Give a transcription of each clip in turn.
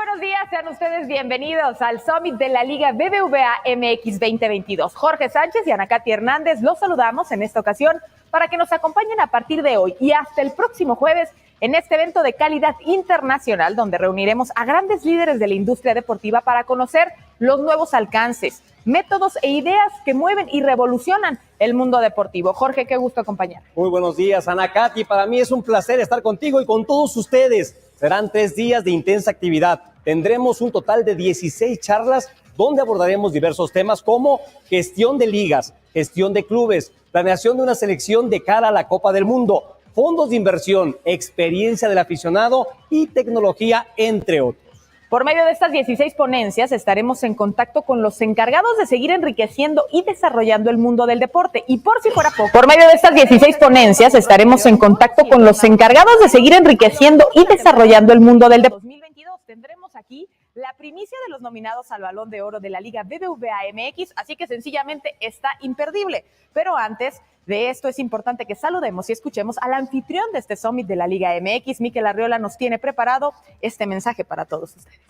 buenos días, sean ustedes bienvenidos al Summitt de la Liga BBVA MX 2022. Jorge Sánchez y Ana Katy Hernández los saludamos en esta ocasión para que nos acompañen a partir de hoy y hasta el próximo jueves en este evento de calidad internacional donde reuniremos a grandes líderes de la industria deportiva para conocer los nuevos alcances, métodos e ideas que mueven y revolucionan el mundo deportivo. Jorge, qué gusto acompañar. Muy buenos días, Ana Katy. Para mí es un placer estar contigo y con todos ustedes. Serán 3 días de intensa actividad. Tendremos un total de 16 charlas donde abordaremos diversos temas como gestión de ligas, gestión de clubes, planeación de una selección de cara a la Copa del Mundo, fondos de inversión, experiencia del aficionado y tecnología, entre otros. Por medio de estas 16 ponencias estaremos en contacto con los encargados de seguir enriqueciendo y desarrollando el mundo del deporte. Y por si fuera poco, por medio de estas 16 ponencias estaremos en contacto con los encargados de seguir enriqueciendo y desarrollando el mundo del deporte. 2022 tendremos aquí la primicia de los nominados al Balón de Oro de la Liga BBVA MX, así que sencillamente está imperdible. Pero antes de esto es importante que saludemos y escuchemos al anfitrión de este Summitt de la Liga MX. Mikel Arriola nos tiene preparado este mensaje para todos ustedes.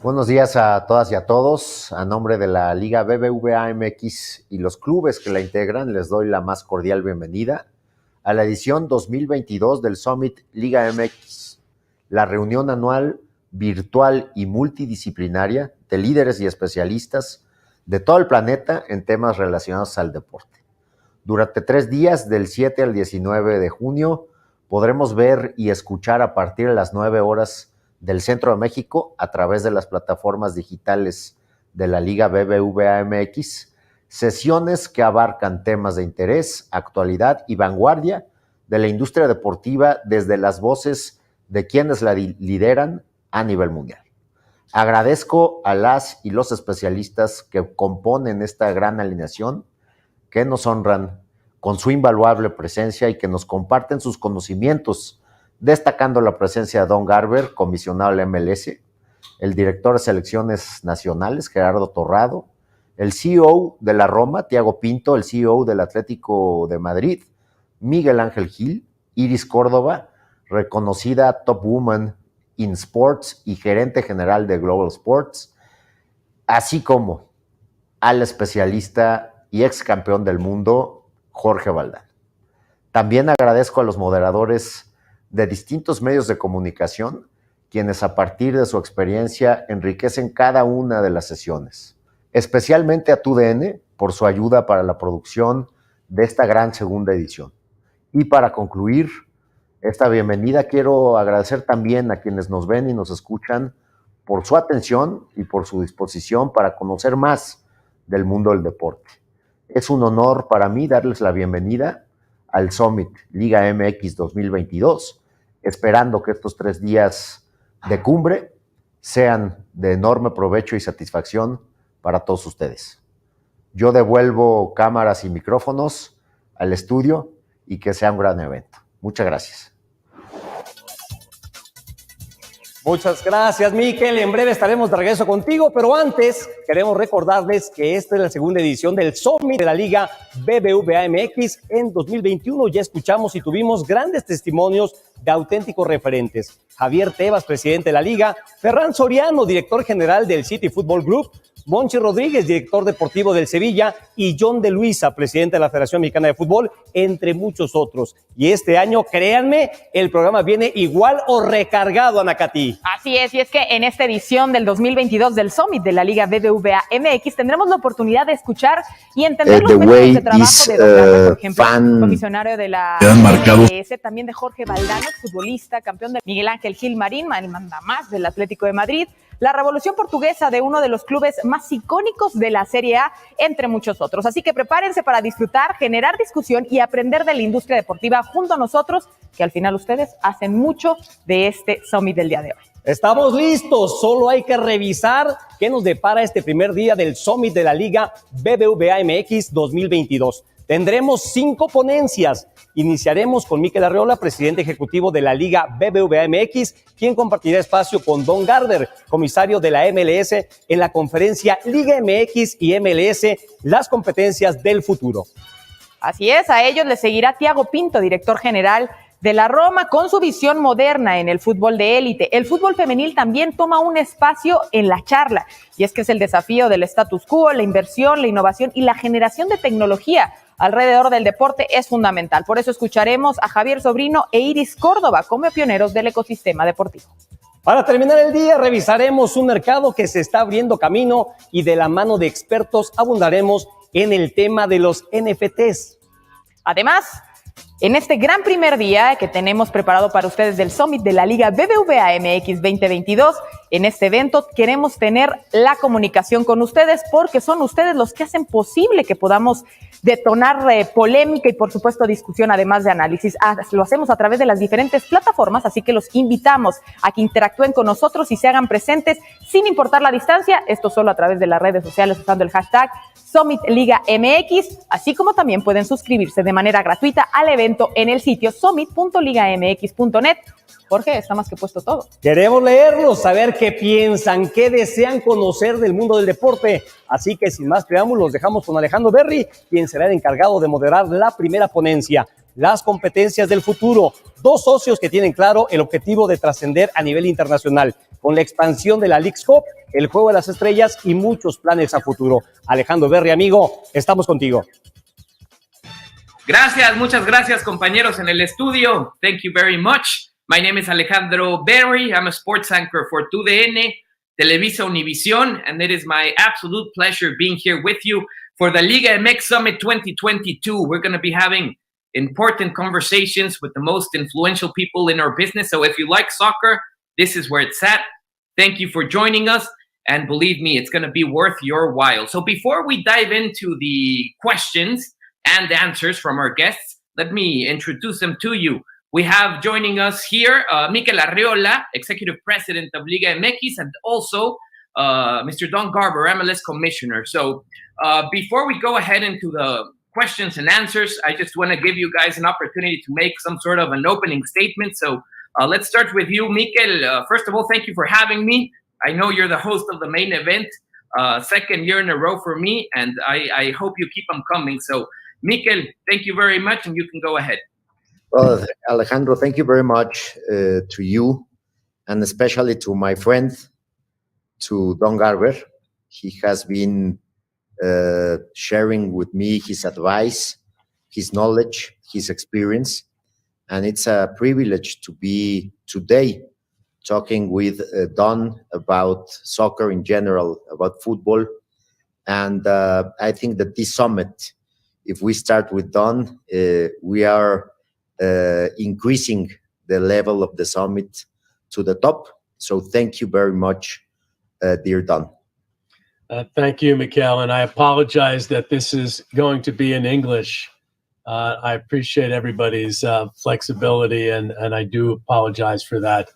Buenos días a todas y a todos. A nombre de la Liga BBVA MX y los clubes que la integran, les doy la más cordial bienvenida a la edición 2022 del Summitt Liga MX, la reunión anual virtual y multidisciplinaria de líderes y especialistas de todo el planeta en temas relacionados al deporte. Durante 3 días, del 7 al 19 de junio, podremos ver y escuchar a partir de las 9 horas del Centro de México, a través de las plataformas digitales de la Liga BBVA MX, sesiones que abarcan temas de interés, actualidad y vanguardia de la industria deportiva desde las voces de quienes la lideran a nivel mundial. Agradezco a las y los especialistas que componen esta gran alineación, que nos honran con su invaluable presencia y que nos comparten sus conocimientos, destacando la presencia de don Garber, comisionado del MLS, el director de selecciones nacionales, Gerardo Torrado, el CEO de la Roma, Thiago Pinto, el CEO del Atlético de Madrid, Miguel Ángel Gil, Iris Córdoba, reconocida Top Woman in Sports y gerente general de Global Sports, así como al especialista y ex campeón del mundo, Jorge Valdán. También agradezco a los moderadores de distintos medios de comunicación, quienes a partir de su experiencia enriquecen cada una de las sesiones. Especialmente a TUDN por su ayuda para la producción de esta gran segunda edición. Y para concluir esta bienvenida, quiero agradecer también a quienes nos ven y nos escuchan por su atención y por su disposición para conocer más del mundo del deporte. Es un honor para mí darles la bienvenida al Summitt Liga MX 2022, esperando que estos 3 días de cumbre sean de enorme provecho y satisfacción para todos ustedes. Yo devuelvo cámaras y micrófonos al estudio y que sea un gran evento. Muchas gracias. Muchas gracias, Mikel. En breve estaremos de regreso contigo, pero antes queremos recordarles que esta es la segunda edición del Summitt de la Liga BBVA MX en 2021. Ya escuchamos y tuvimos grandes testimonios de auténticos referentes. Javier Tebas, presidente de la Liga, Ferran Soriano, director general del City Football Group, Monchi Rodríguez, director deportivo del Sevilla, y John de Luisa, presidente de la Federación Mexicana de Fútbol, entre muchos otros. Y este año, créanme, el programa viene igual o recargado, Ana Katy. Así es, y es que en esta edición del 2022 del Summitt de la Liga BBVA MX tendremos la oportunidad de escuchar y entender los métodos de trabajo de don Garber, por ejemplo, comisionario de la MLS, también de Jorge Valdán, futbolista, campeón de Miguel Ángel Gil Marín, el mandamás del Atlético de Madrid, la revolución portuguesa de uno de los clubes más icónicos de la Serie A, entre muchos otros. Así que prepárense para disfrutar, generar discusión y aprender de la industria deportiva junto a nosotros, que al final ustedes hacen mucho de este Summitt del día de hoy. Estamos listos, solo hay que revisar qué nos depara este primer día del Summitt de la Liga BBVA MX 2022. Tendremos 5 ponencias. Iniciaremos con Mikel Arriola, presidente ejecutivo de la Liga BBVA MX, quien compartirá espacio con don Garber, comisario de la MLS, en la conferencia Liga MX y MLS, las competencias del futuro. Así es, a ellos les seguirá Thiago Pinto, director general de la Roma con su visión moderna en el fútbol de élite. El fútbol femenil también toma un espacio en la charla, y es que es el desafío del status quo, la inversión, la innovación y la generación de tecnología alrededor del deporte es fundamental. Por eso escucharemos a Javier Sobrino e Iris Córdoba como pioneros del ecosistema deportivo. Para terminar el día, revisaremos un mercado que se está abriendo camino y de la mano de expertos abundaremos en el tema de los NFTs. Además, en este gran primer día que tenemos preparado para ustedes del Summitt de la Liga BBVA MX 2022, en este evento queremos tener la comunicación con ustedes porque son ustedes los que hacen posible que podamos detonar polémica y por supuesto discusión además de análisis. Lo hacemos a través de las diferentes plataformas, así que los invitamos a que interactúen con nosotros y se hagan presentes sin importar la distancia, esto solo a través de las redes sociales usando el hashtag Summitt Liga MX, así como también pueden suscribirse de manera gratuita al evento en el sitio summit.ligamx.net. Jorge, está más que puesto todo. Queremos leerlos, saber qué piensan, qué desean conocer del mundo del deporte. Así que sin más preámbulos, dejamos con Alejandro Berry, quien será el encargado de moderar la primera ponencia, las competencias del futuro. Dos socios que tienen claro el objetivo de trascender a nivel internacional, con la expansión de la Leagues Cup, el Juego de las Estrellas y muchos planes a futuro. Alejandro Berry, amigo, estamos contigo. Gracias, muchas gracias, compañeros en el estudio. Thank you very much. My name is Alejandro Berry. I'm a sports anchor for TUDN, Televisa Univision, and it is my absolute pleasure being here with you for the Liga MX Summit 2022. We're going to be having important conversations with the most influential people in our business. So if you like soccer, this is where it's at. Thank you for joining us. And believe me, it's going to be worth your while. So before we dive into the questions and answers from our guests, let me introduce them to you. We have joining us here Mikel Arriola, Executive President of Liga MX, and also Mr. Don Garber, MLS Commissioner. So before we go ahead into the questions and answers, I just want to give you guys an opportunity to make some sort of an opening statement. So let's start with you, Mikel. First of all, thank you for having me. I know you're the host of the main event, second year in a row for me, and I hope you keep them coming. So Mikel, thank you very much, and you can go ahead. Well, Alejandro, thank you very much to you, and especially to my friend, to Don Garber. He has been sharing with me his advice, his knowledge, his experience, and it's a privilege to be today talking with Don about soccer in general, about football. And I think that this summit, if we start with Don, we are increasing the level of the summit to the top. So thank you very much, dear Don. Thank you, Mikel. And I apologize that this is going to be in English. I appreciate everybody's flexibility, and I do apologize for that.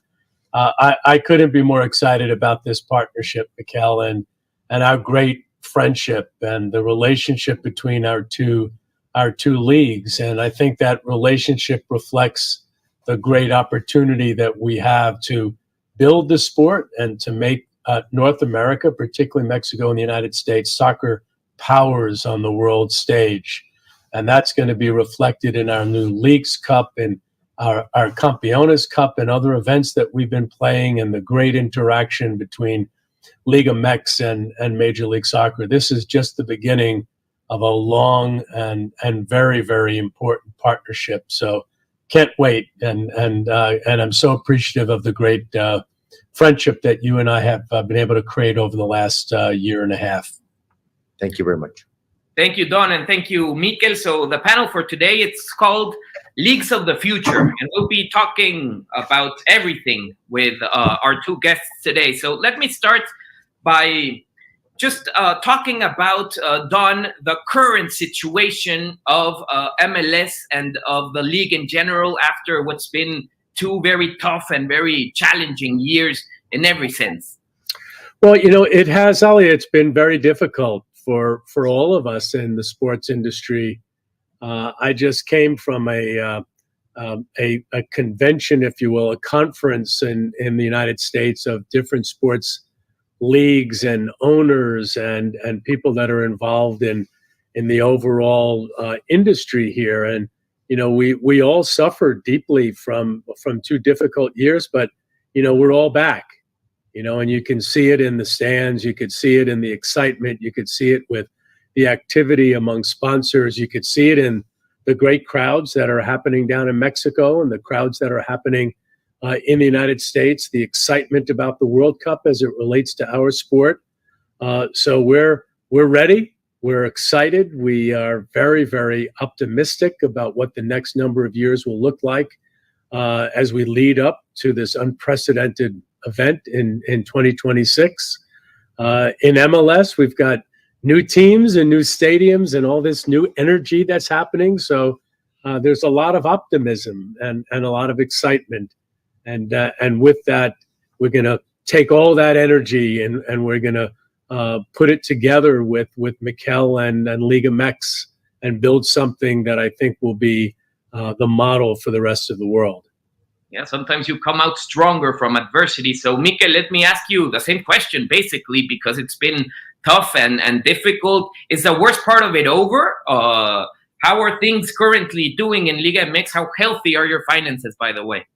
I couldn't be more excited about this partnership, Mikel, and our great friendship and the relationship between our two leagues. And I think that relationship reflects the great opportunity that we have to build the sport and to make North America, particularly Mexico and the United States, soccer powers on the world stage. And that's going to be reflected in our new Leagues Cup and our Campeones Cup and other events that we've been playing, and the great interaction between Liga MX and Major League Soccer. This is just the beginning of a long and very, very important partnership. So can't wait. And I'm so appreciative of the great friendship that you and I have been able to create over the last year and a half. Thank you very much. Thank you, Don, and thank you, Mikel. So the panel for today, it's called Leagues of the Future, and we'll be talking about everything with our two guests today. So let me start by just talking about, Don, the current situation of MLS and of the league in general after what's been two very tough and very challenging years in every sense. Well, you know, it has, Ali, it's been very difficult for all of us in the sports industry. I just came from a convention, if you will, a conference in the United States of different sports leagues and owners and people that are involved in the overall industry here. And we all suffered deeply from 2 difficult years, but we're all back. And you can see it in the stands, you could see it in the excitement, you could see it with the activity among sponsors, you could see it in the great crowds that are happening down in Mexico and the crowds that are happening in the United States, the excitement about the World Cup as it relates to our sport. So we're ready. We're excited. We are very, very optimistic about what the next number of years will look like as we lead up to this unprecedented event in 2026. In MLS, we've got new teams and new stadiums and all this new energy that's happening. So there's a lot of optimism and a lot of excitement. And with that, we're going to take all that energy and we're going to put it together with Mikel and Liga MX and build something that I think will be the model for the rest of the world. Yeah, sometimes you come out stronger from adversity. So, Mikel, let me ask you the same question, basically, because it's been tough and difficult. Is the worst part of it over? How are things currently doing in Liga MX? How healthy are your finances, by the way?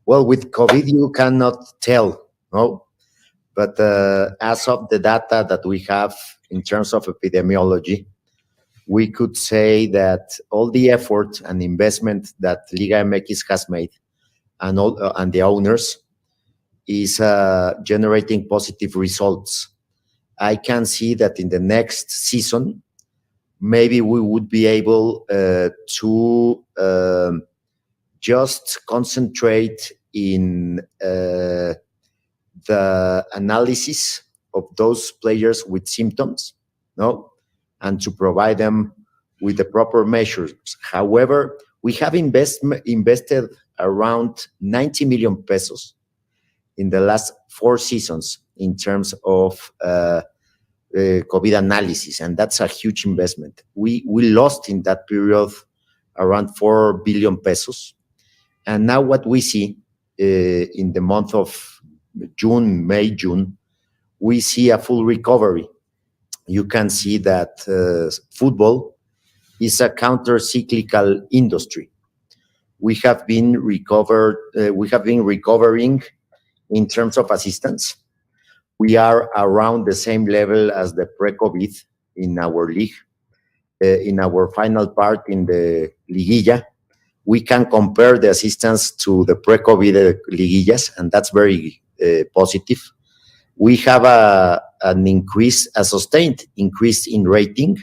Well, with COVID, you cannot tell, no? But as of the data that we have in terms of epidemiology, we could say that all the effort and investment that Liga MX has made and the owners is generating positive results. I can see that in the next season, maybe we would be able to just concentrate in the analysis of those players with symptoms, no, and to provide them with the proper measures. However, we have invested around 90 million pesos in the last 4 seasons in terms of COVID analysis, and that's a huge investment. We lost in that period around 4 billion pesos, and now what we see in the month of June, we see a full recovery. You can see that football is a counter-cyclical industry. We have been recovering in terms of assistance. We are around the same level as the pre-COVID in our league. In our final part in the Liguilla, we can compare the assistance to the pre-COVID Liguillas, and that's very positive. We have a sustained increase in rating.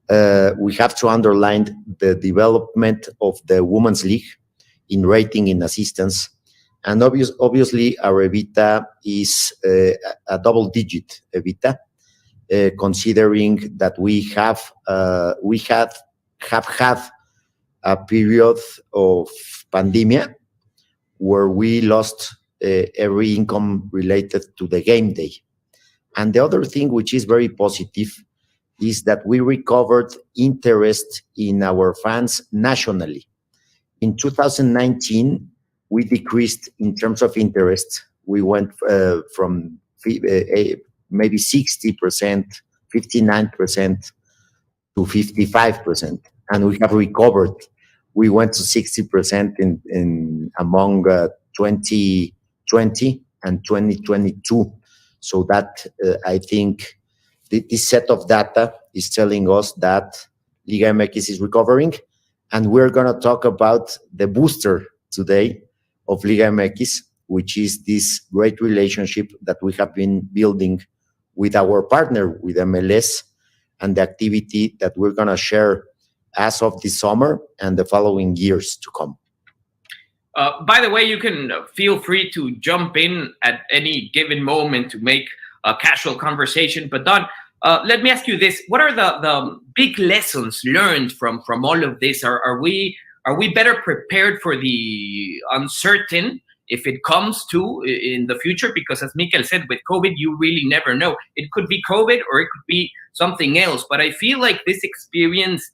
We have to underline the development of the Women's League in rating, in assistance. And obviously, our EBITDA is a double-digit EBITDA, considering that we have had a period of pandemia where we lost every income related to the game day. And the other thing, which is very positive, is that we recovered interest in our fans nationally. In 2019, we decreased in terms of interest. We went from maybe 60%, 59% to 55%, and we have recovered. We went to 60% in among 2020 and 2022. So that I think this set of data is telling us that Liga MX is recovering, and we're going to talk about the booster today of Liga MX, which is this great relationship that we have been building with our partner, with MLS, and the activity that we're going to share as of this summer and the following years to come. By the way, you can feel free to jump in at any given moment to make a casual conversation. But Don, let me ask you this: what are the big lessons learned from all of this? Are we better prepared for the uncertain if it comes to in the future? Because as Mikel said, with COVID, you really never know. It could be COVID or it could be something else. But I feel like this experience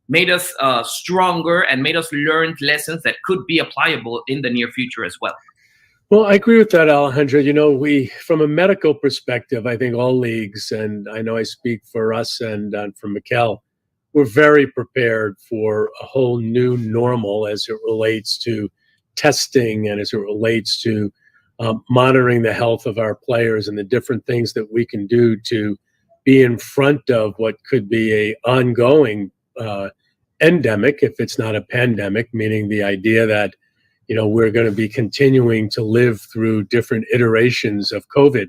made us stronger and made us learn lessons that could be applicable in the near future as well. Well, I agree with that, Alejandro. We, from a medical perspective, I think all leagues, and I know I speak for us and for Mikel, we're very prepared for a whole new normal as it relates to testing and as it relates to monitoring the health of our players and the different things that we can do to be in front of what could be a ongoing endemic, if it's not a pandemic, meaning the idea that, we're going to be continuing to live through different iterations of COVID.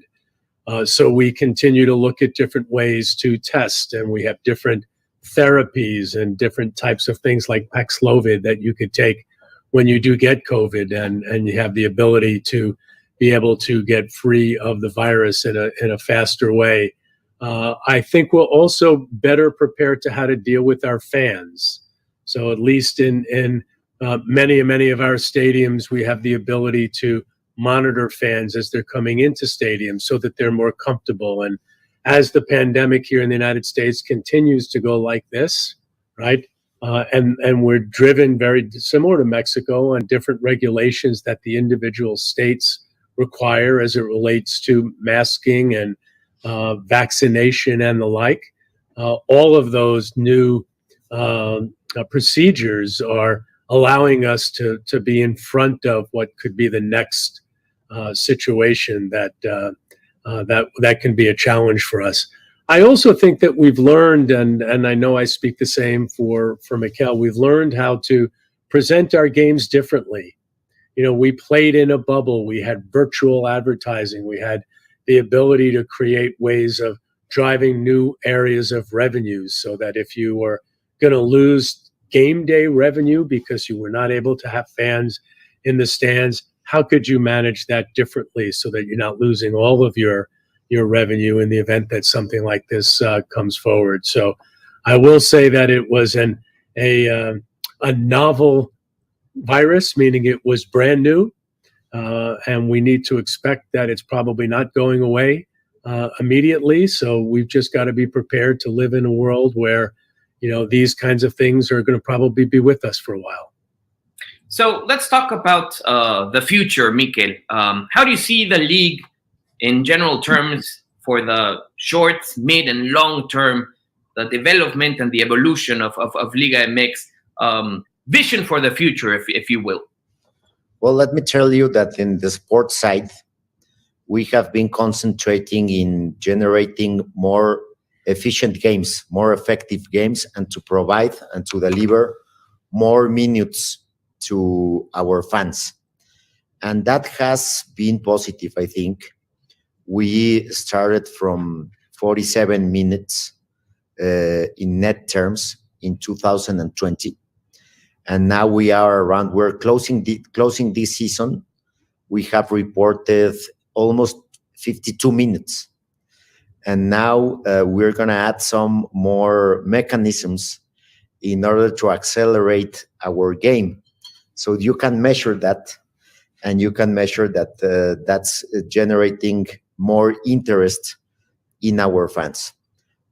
So we continue to look at different ways to test, and we have different therapies and different types of things like Paxlovid that you could take when you do get COVID, and you have the ability to be able to get free of the virus in a faster way. I think we'll also better prepare to how to deal with our fans. So at least in many of our stadiums, we have the ability to monitor fans as they're coming into stadiums so that they're more comfortable. And as the pandemic here in the United States continues to go like this, right? And we're driven very similar to Mexico on different regulations that the individual states require as it relates to masking and vaccination and the like. All of those new procedures are allowing us to be in front of what could be the next situation that can be a challenge for us. I also think that we've learned, and I know I speak the same for Mikel, we've learned how to present our games differently. We played in a bubble. We had virtual advertising. We had the ability to create ways of driving new areas of revenues so that if you were going to lose game day revenue because you were not able to have fans in the stands, how could you manage that differently so that you're not losing all of your revenue in the event that something like this comes forward? So I will say that it was a novel virus, meaning it was brand new, and we need to expect that it's probably not going away immediately. So we've just got to be prepared to live in a world where, these kinds of things are going to probably be with us for a while. So let's talk about the future, Mikel. How do you see the league in general terms for the short, mid, and long term, the development and the evolution of Liga MX? Vision for the future, if you will. Well, let me tell you that in the sports side, we have been concentrating in generating more efficient games, more effective games, and to provide and to deliver more minutes to our fans. And that has been positive, I think. We started from 47 minutes in net terms in 2020. And now we're closing this season. We have reported almost 52 minutes. And now we're going to add some more mechanisms in order to accelerate our game. So you can measure that, and you can measure that that's generating more interest in our fans.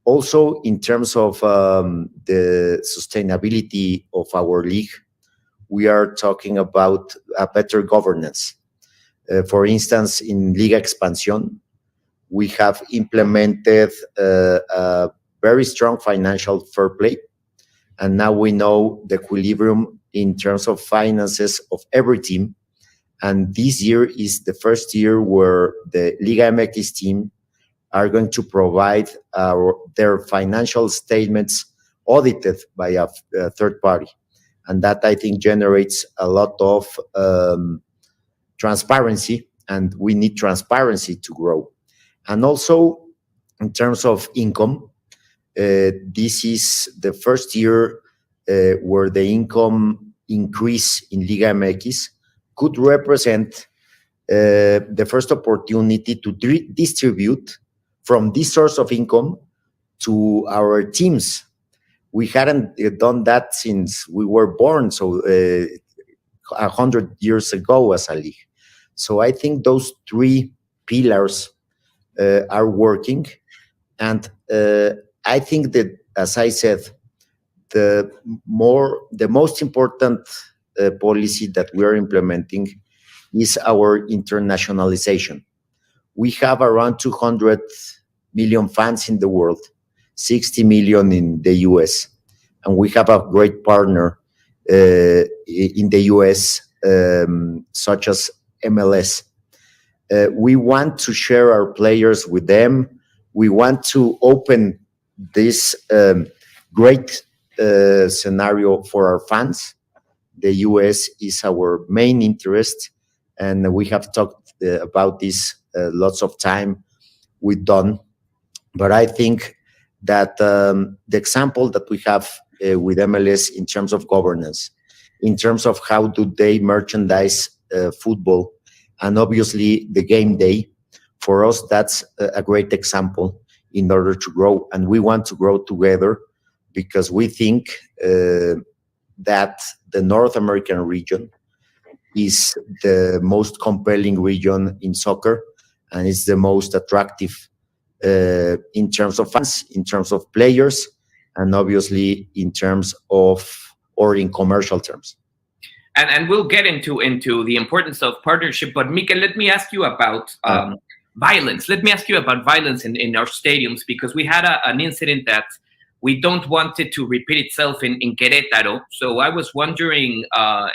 Also, in terms of the sustainability of our league, we are talking about a better governance. For instance, in Liga Expansión, we have implemented a very strong financial fair play, and now we know the equilibrium in terms of finances of every team. And this year is the first year where the Liga MX team are going to provide their financial statements audited by a third party. And that, I think, generates a lot of transparency, and we need transparency to grow. And also, in terms of income, this is the first year where the income increase in Liga MX could represent the first opportunity to distribute from this source of income to our teams. We hadn't done that since we were born, so 100 years ago as a league. So I think those three pillars are working. And I think that, as I said, the most important policy that we are implementing is our internationalization. We have around 200 million fans in the world, 60 million in the US. and we have a great partner in the US, such as MLS. We want to share our players with them. We want to open this great scenario for our fans. The US is our main interest, and we have talked about this lots of time with Don. But I think that the example that we have with MLS in terms of governance, in terms of how do they merchandise football, and obviously the game day, for us, that's a great example in order to grow. And we want to grow together because we think that the North American region is the most compelling region in soccer, and it's the most attractive in terms of fans, in terms of players, and obviously in terms of, or in commercial terms. And we'll get into the importance of partnership. But Mikel, let me ask you about violence. Let me ask you about violence in our stadiums, because we had an incident that we don't want it to repeat itself in Querétaro. So I was wondering,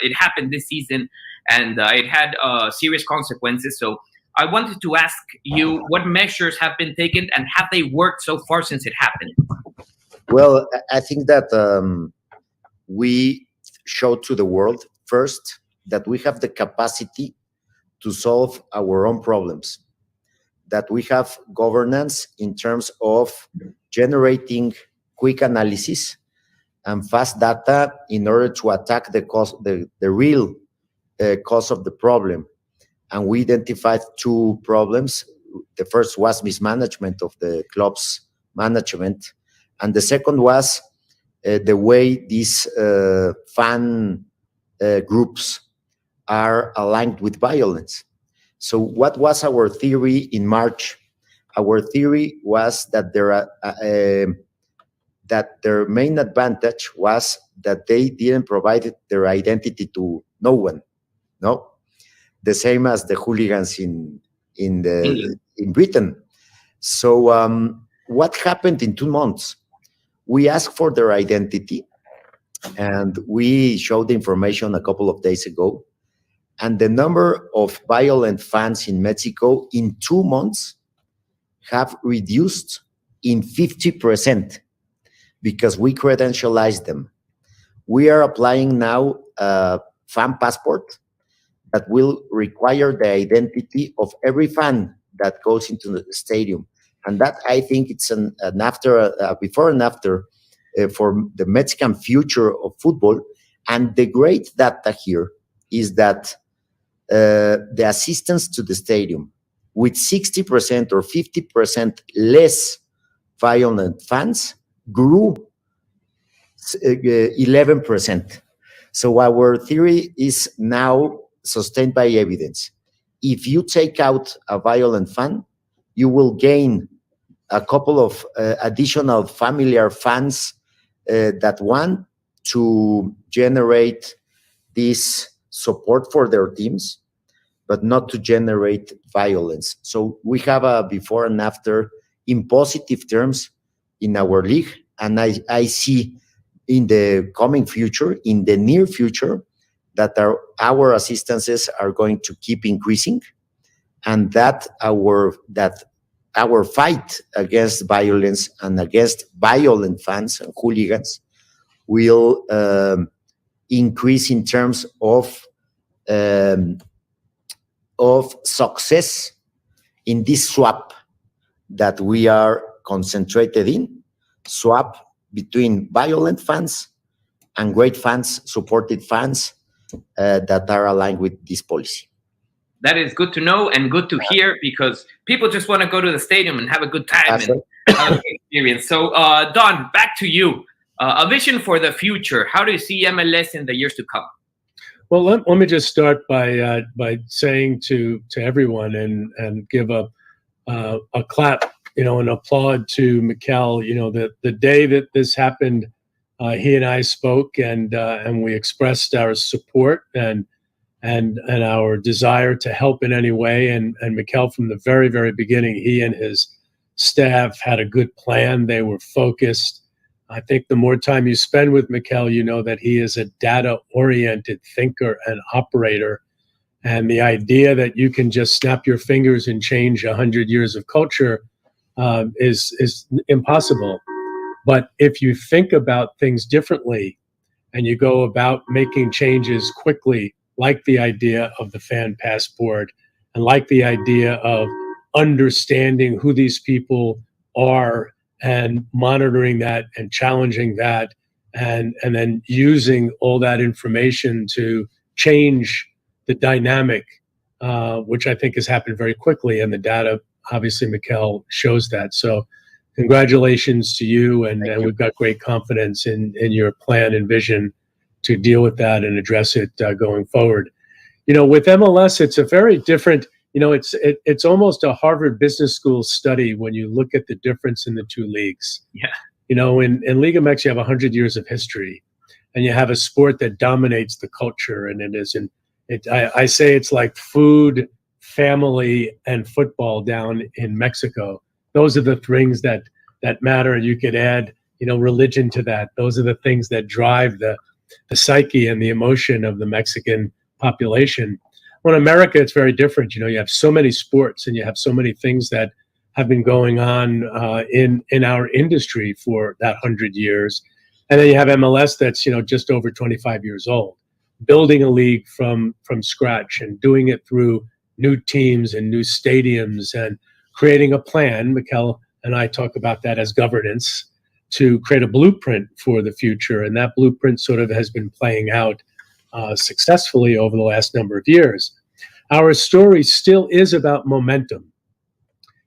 it happened this season, and it had serious consequences. So I wanted to ask you what measures have been taken, and have they worked so far since it happened? Well, I think that we showed to the world first that we have the capacity to solve our own problems, that we have governance in terms of generating quick analysis and fast data in order to attack the cause, the real cause of the problem. And we identified two problems. The first was mismanagement of the club's management, and the second was the way these fan groups are aligned with violence. So what was our theory in March? Our theory was that that their main advantage was that they didn't provide their identity to no one. No, the same as the hooligans in Britain. So what happened in 2 months? We asked for their identity, and we showed the information a couple of days ago. And the number of violent fans in Mexico in 2 months have reduced in 50% because we credentialized them. We are applying now a fan passport that will require the identity of every fan that goes into the stadium. And that, I think, it's an after, before and after for the Mexican future of football. And the great data here is that the assistance to the stadium with 60% or 50% less violent fans grew 11%. So our theory is now sustained by evidence. If you take out a violent fan, you will gain a couple of additional familiar fans that want to generate this support for their teams, but not to generate violence. So we have a before and after in positive terms in our league. And I see in the coming future, in the near future, that our assistances are going to keep increasing, and that our fight against violence and against violent fans and hooligans will increase in terms of success in this swap that we are concentrated in, swap between violent fans and great fans, supported fans that are aligned with this policy. That is good to know and good to hear, because people just want to go to the stadium and have a good time and have a good experience. So, Don, back to you. A vision for the future. How do you see MLS in the years to come? Well, let me just start by saying to everyone and give a clap, an applaud to Mikel. The day that this happened, he and I spoke and we expressed our support and our desire to help in any way. And Mikel, from the very, very beginning, he and his staff had a good plan. They were focused. I think the more time you spend with Mikel, you know that he is a data-oriented thinker and operator. And the idea that you can just snap your fingers and change 100 years of culture is impossible. But if you think about things differently and you go about making changes quickly, like the idea of the fan passport and like the idea of understanding who these people are and monitoring that and challenging that, and then using all that information to change the dynamic, which I think has happened very quickly. And the data, obviously, Mikel shows that. So congratulations to you. And we've got great confidence in your plan and vision to deal with that and address it going forward. You know, with MLS, it's a very different, you know, it's almost a Harvard Business School study when you look at the difference in the two leagues. Yeah. You know, in Liga MX, you have 100 years of history, and you have a sport that dominates the culture. And it is I say it's like food, family, and football down in Mexico. Those are the things that matter. And you could add, you know, religion to that. Those are the things that drive the psyche and the emotion of the Mexican population. Well, in America, it's very different. You know, you have so many sports and you have so many things that have been going on in our industry for that 100 years. And then you have MLS that's, you know, just over 25 years old, building a league from scratch and doing it through new teams and new stadiums and creating a plan. Mikel and I talk about that as governance, to create a blueprint for the future. And that blueprint sort of has been playing out successfully over the last number of years. Our story still is about momentum.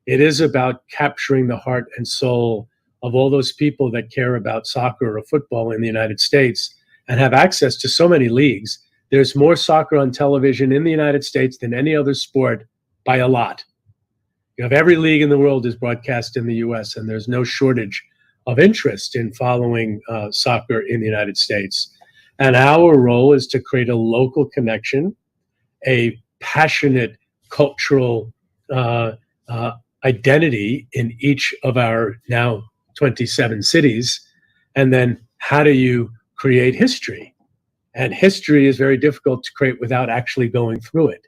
It is about capturing the heart and soul of all those people that care about soccer or football in the United States and have access to so many leagues. There's more soccer on television in the United States than any other sport by a lot. You have every league in the world is broadcast in the US, and there's no shortage of interest in following soccer in the United States. And our role is to create a local connection, a passionate cultural identity in each of our now 27 cities. And then how do you create history? And history is very difficult to create without actually going through it.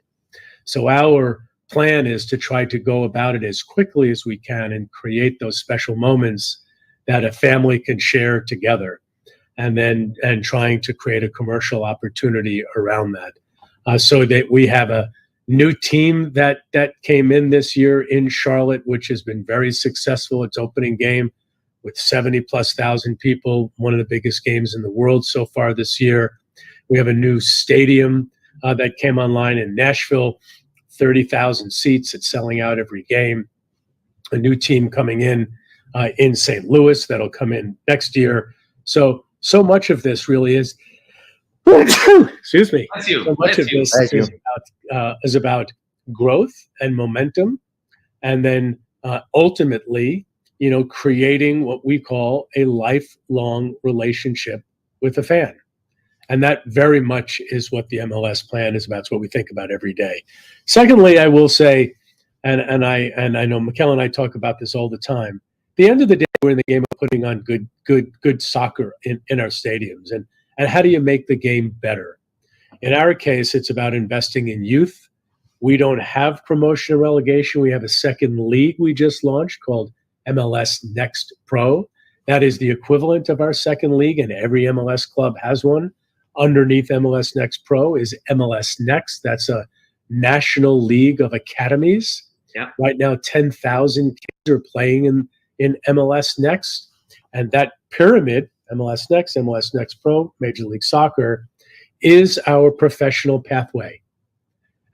So our plan is to try to go about it as quickly as we can and create those special moments that a family can share together, and trying to create a commercial opportunity around that. So that we have a new team that came in this year in Charlotte, which has been very successful. Its opening game with 70,000+ people, one of the biggest games in the world so far this year. We have a new stadium that came online in Nashville, 30,000 seats. It's selling out every game. A new team coming in St. Louis that'll come in next year. So much of this really is, excuse me. So much of this is about growth and momentum, and then ultimately, you know, creating what we call a lifelong relationship with a fan. And that very much is what the MLS plan is about. It's what we think about every day. Secondly, I will say, and I know Mikel and I talk about this all the time. At the end of the day, we're in the game of putting on good soccer in our stadiums. And how do you make the game better? In our case, it's about investing in youth. We don't have promotion or relegation. We have a second league we just launched called MLS Next Pro. That is the equivalent of our second league, and every MLS club has one. Underneath MLS Next Pro is MLS Next. That's a national league of academies. Yeah. Right now, 10,000 kids are playing in MLS Next. And that pyramid, MLS Next Pro, Major League Soccer, is our professional pathway.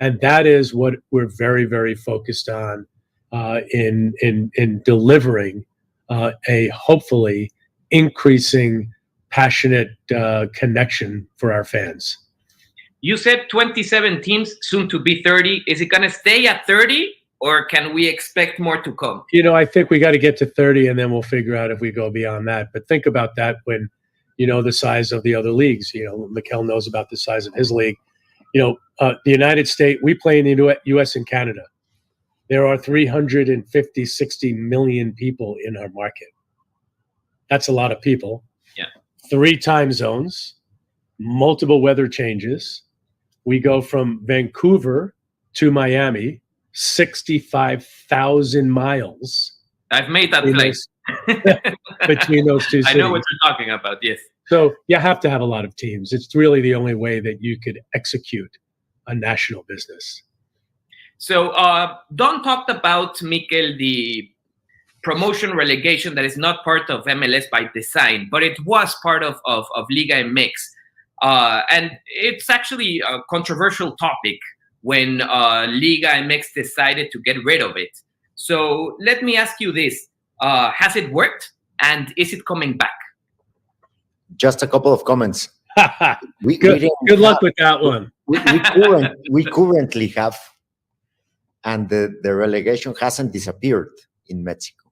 And that is what we're very, very focused on in delivering a hopefully increasing passionate connection for our fans. You said 27 teams, soon to be 30. Is it going to stay at 30, or can we expect more to come? You know, I think we got to get to 30, and then we'll figure out if we go beyond that. But think about that when you know the size of the other leagues. You know, Mikel knows about the size of his league. You know, the United States, we play in the U.S. and Canada. There are 350, 60 million people in our market. That's a lot of people. Yeah. 3 time zones, multiple weather changes. We go from Vancouver to Miami, 65,000 miles I've made that between between those two cities. I know what you're talking about, yes. So you have to have a lot of teams. It's really the only way that you could execute a national business. So Don talked about, Mikel, the promotion relegation that is not part of MLS by design, but it was part of Liga MX. And it's actually a controversial topic when Liga MX decided to get rid of it. So let me ask you this. Has it worked? And is it coming back? Just a couple of comments. Good luck with that one. We currently have, and the relegation hasn't disappeared in Mexico.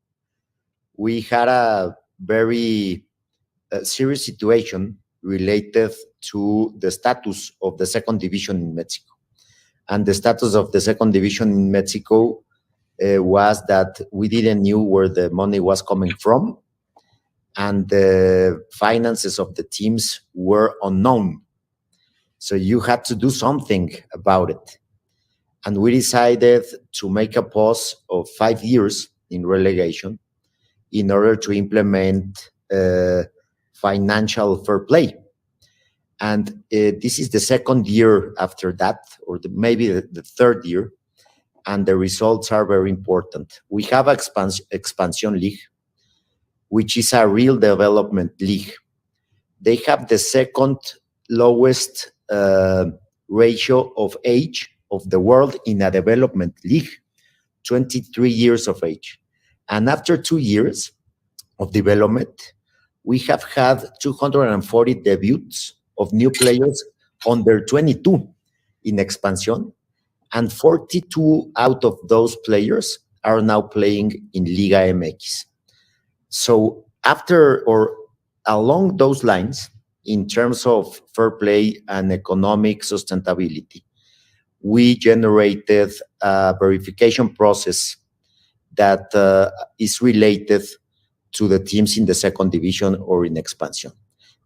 We had a very serious situation related to the status of the second division in Mexico. And the status of the second division in Mexico was that we didn't know where the money was coming from, and the finances of the teams were unknown. So you had to do something about it. And we decided to make a pause of 5 years in relegation in order to implement financial fair play. And this is the second year after that, or maybe the third year, and the results are very important. We have Expansion League, which is a real development league. They have the second lowest ratio of age of the world in a development league, 23 years of age. And after 2 years of development, we have had 240 debuts of new players under 22 in Expansión, and 42 out of those players are now playing in Liga MX. So after or along those lines, in terms of fair play and economic sustainability, we generated a verification process that is related to the teams in the second division or in Expansión.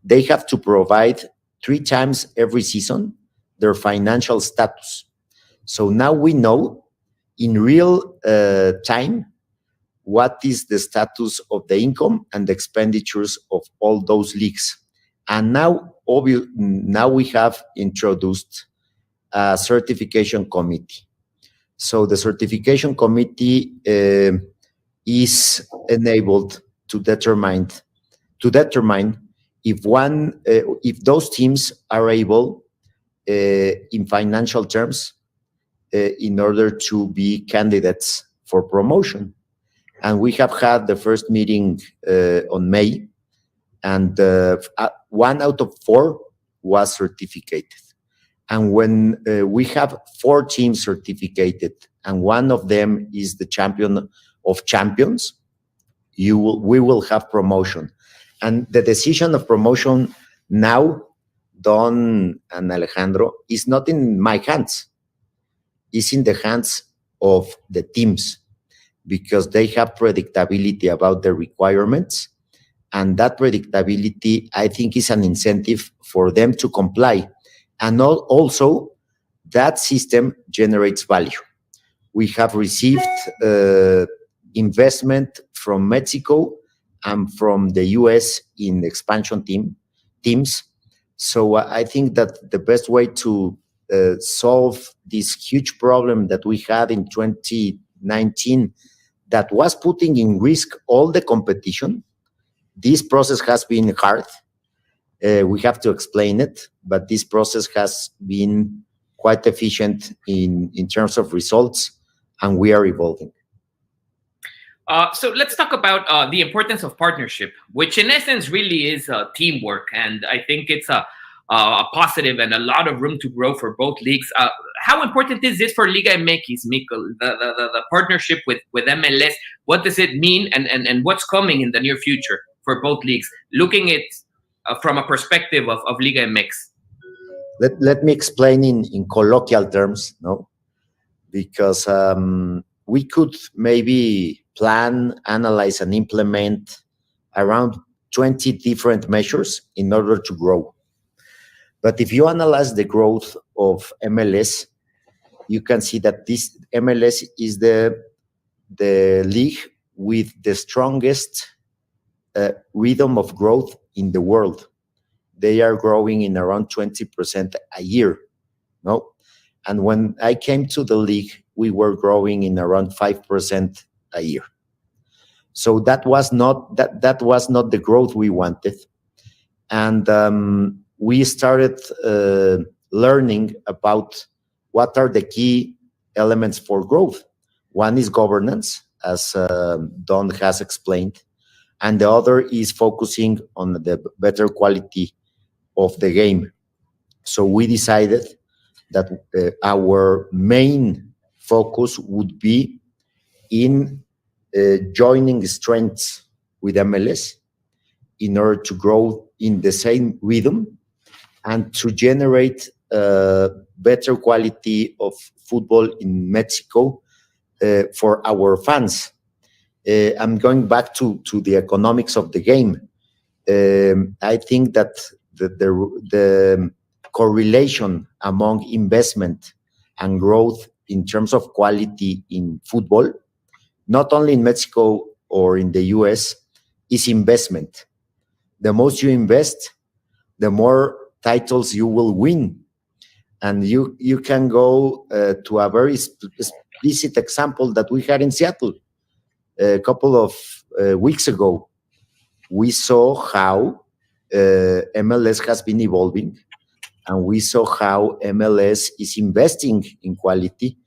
They have to provide 3 times every season their financial status. So now we know in real time what is the status of the income and the expenditures of all those leagues. And now we have introduced a certification committee. So the certification committee is enabled to determine if those teams are able in financial terms in order to be candidates for promotion. And we have had the first meeting on May, and 1 out of 4 was certificated. And when we have 4 teams certificated, and one of them is the champion of champions, we will have promotion. And the decision of promotion now, Don and Alejandro, is not in my hands. It's in the hands of the teams, because they have predictability about the requirements. And that predictability, I think, is an incentive for them to comply. And also, that system generates value. We have received investment from Mexico and from the US in expansion teams. So I think that the best way to solve this huge problem that we had in 2019 that was putting in risk all the competition, this process has been hard. We have to explain it, but this process has been quite efficient in terms of results, and we are evolving. So let's talk about the importance of partnership, which in essence really is teamwork. And I think it's a positive and a lot of room to grow for both leagues. How important is this for Liga MX, Mikel, the partnership with MLS? What does it mean, and what's coming in the near future for both leagues, looking at from a perspective of Liga MX? Let me explain in colloquial terms, no? Because we could maybe plan, analyze, and implement around 20 different measures in order to grow. But if you analyze the growth of MLS, you can see that this MLS is the league with the strongest rhythm of growth in the world. They are growing in around 20% a year, no? And when I came to the league, we were growing in around 5% a year. So that was not the growth we wanted. And we started learning about what are the key elements for growth. One is governance, as Don has explained, and the other is focusing on the better quality of the game. So we decided that our main focus would be in joining strengths with MLS in order to grow in the same rhythm and to generate better quality of football in Mexico for our fans. I'm going back to the economics of the game. I think that the correlation among investment and growth in terms of quality in football, not only in Mexico or in the US, is investment. The most you invest, the more titles you will win. And you can go to a very explicit example that we had in Seattle a couple of weeks ago. We saw how MLS has been evolving, and we saw how MLS is investing in quality,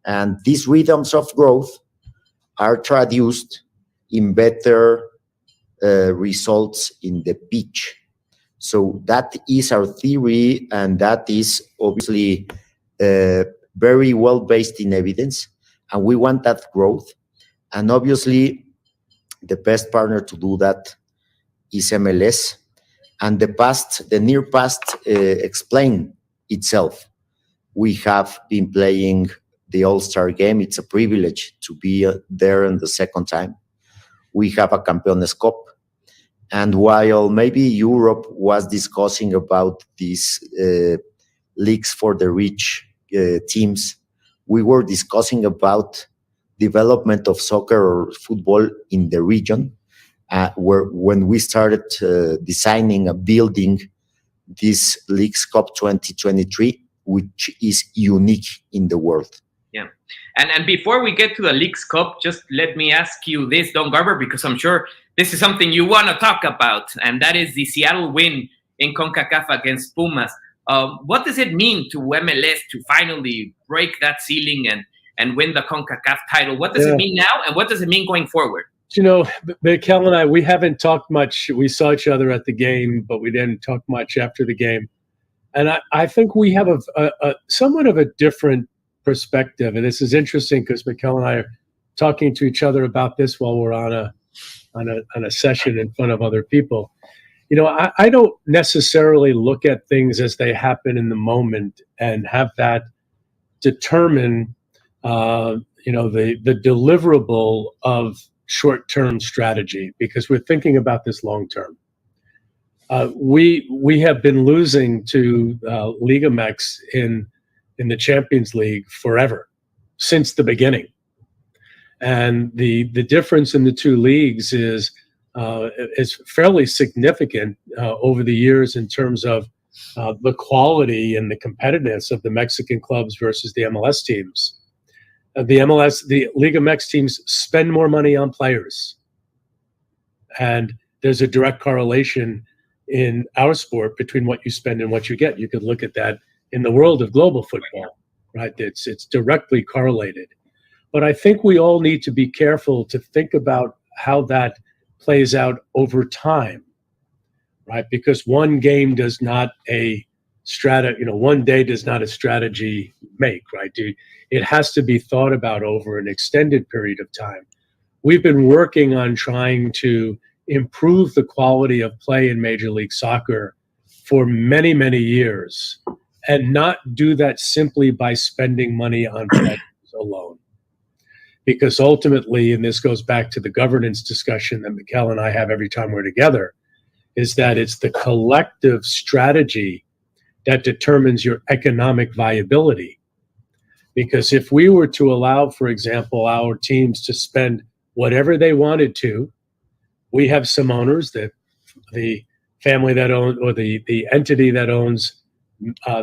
and these rhythms of growth are traduced in better results in the pitch. So that is our theory, and that is obviously very well based in evidence, and we want that growth. And obviously, the best partner to do that is MLS. And the near past explain itself. We have been playing the All-Star game. It's a privilege to be there in the second time. We have a Campeones Cup. And while maybe Europe was discussing about these leagues for the rich teams, we were discussing about development of soccer or football in the region. When we started designing and building this Leagues Cup 2023, which is unique in the world. Yeah. And before we get to the Leagues Cup, just let me ask you this, Don Garber, because I'm sure this is something you want to talk about, and that is the Seattle win in CONCACAF against Pumas. What does it mean to MLS to finally break that ceiling and win the CONCACAF title? What does it mean now, and what does it mean going forward? You know, Mikel and I, we haven't talked much. We saw each other at the game, but we didn't talk much after the game. And I think we have a somewhat of a different perspective. And this is interesting because Mikel and I are talking to each other about this while we're on a session in front of other people. You know, I don't necessarily look at things as they happen in the moment and have that determine, the deliverable of short-term strategy, because we're thinking about this long-term. We have been losing to Liga MX in the Champions League forever, since the beginning. And the difference in the two leagues is fairly significant over the years in terms of the quality and the competitiveness of the Mexican clubs versus the MLS teams. The Liga MX teams spend more money on players. And there's a direct correlation in our sport between what you spend and what you get. You could look at that in the world of global football, right? It's directly correlated. But I think we all need to be careful to think about how that plays out over time, right? Because one game does not one day does not a strategy make, right? It has to be thought about over an extended period of time. We've been working on trying to improve the quality of play in Major League Soccer for many, many years, and not do that simply by spending money on players alone. Because ultimately, and this goes back to the governance discussion that Mikel and I have every time we're together, is that it's the collective strategy that determines your economic viability. Because if we were to allow, for example, our teams to spend whatever they wanted to, we have some owners, that the family that owns, or the entity that owns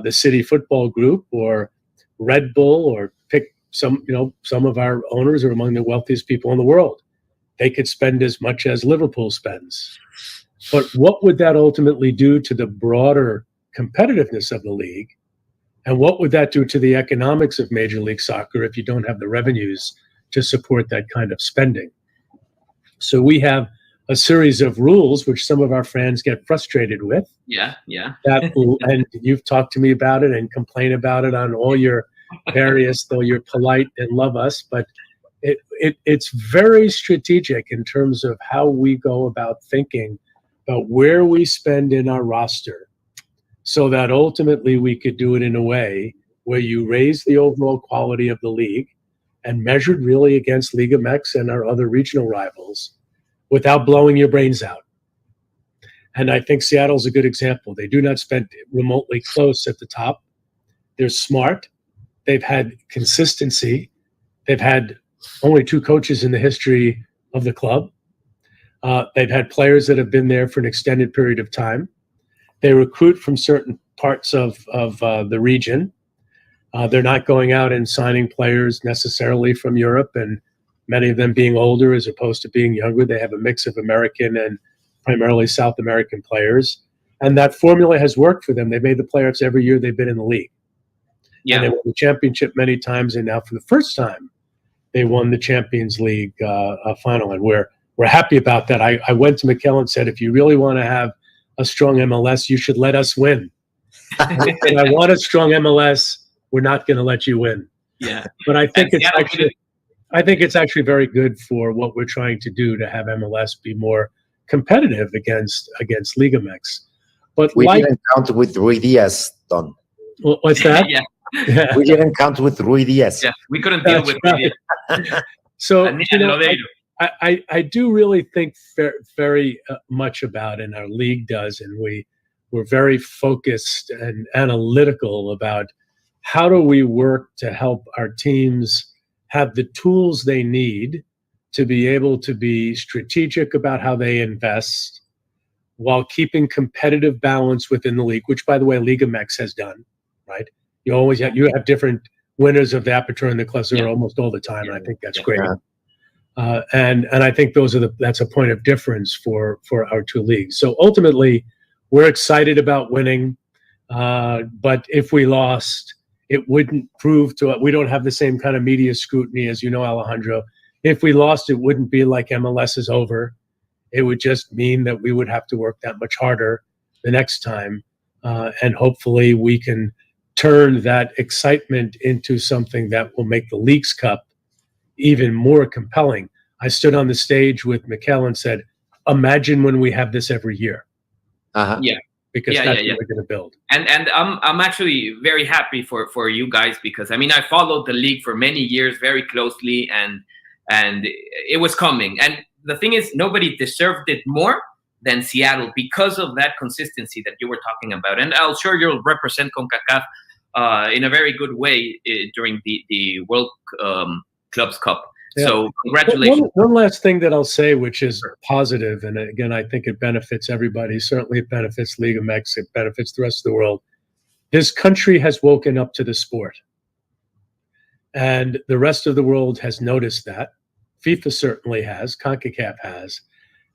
the City Football Group or Red Bull, or pick some of our owners are among the wealthiest people in the world. They could spend as much as Liverpool spends. But what would that ultimately do to the broader competitiveness of the league? And what would that do to the economics of Major League Soccer if you don't have the revenues to support that kind of spending? So we have a series of rules which some of our fans get frustrated with. Yeah. And you've talked to me about it and complain about it on all your various, though you're polite and love us, but it's very strategic in terms of how we go about thinking about where we spend in our roster, so that ultimately we could do it in a way where you raise the overall quality of the league, and measured really against Liga MX and our other regional rivals, without blowing your brains out. And I think Seattle's a good example. They do not spend remotely close at the top. They're smart. They've had consistency. They've had only 2 coaches in the history of the club. They've had players that have been there for an extended period of time. They recruit from certain parts of the region. They're not going out and signing players necessarily from Europe, and many of them being older as opposed to being younger. They have a mix of American and primarily South American players. And that formula has worked for them. They've made the playoffs every year they've been in the league. Yeah. And they won the championship many times, and now for the first time, they won the Champions League final. And we're happy about that. I went to Mikel and said, if you really want to have a strong MLS, you should let us win. And I want a strong MLS. We're not going to let you win. Yeah. But I think it's actually very good for what we're trying to do, to have MLS be more competitive against Liga MX. But we didn't count with Rui Diaz, Don. What's that? Yeah. Yeah. We didn't count with Rui Diaz. Yeah, we couldn't deal with right. So I do really think very much about, and our league does, and we're very focused and analytical about how do we work to help our teams have the tools they need to be able to be strategic about how they invest, while keeping competitive balance within the league, which, by the way, Liga MX has done, right? You have different winners of the Aperture and the Clausura almost all the time, and I think that's great. And I think that's a point of difference for our 2 leagues. So ultimately, we're excited about winning, but if we lost, it wouldn't prove to us. We don't have the same kind of media scrutiny, as you know, Alejandro. If we lost, it wouldn't be like MLS is over. It would just mean that we would have to work that much harder the next time, and hopefully we can turn that excitement into something that will make the Leagues Cup even more compelling. I stood on the stage with Mikel and said, imagine when we have this every year. Uh-huh. Yeah. Because that's what we're going to build. And I'm actually very happy for you guys, because I mean, I followed the league for many years very closely, and it was coming. And the thing is, nobody deserved it more than Seattle because of that consistency that you were talking about. And I'm sure you'll represent CONCACAF in a very good way during the World Clubs Cup. Yeah. So congratulations. One last thing that I'll say, which is positive, and again, I think it benefits everybody. Certainly it benefits Liga MX, it benefits the rest of the world. This country has woken up to the sport. And the rest of the world has noticed that. FIFA certainly has, CONCACAF has.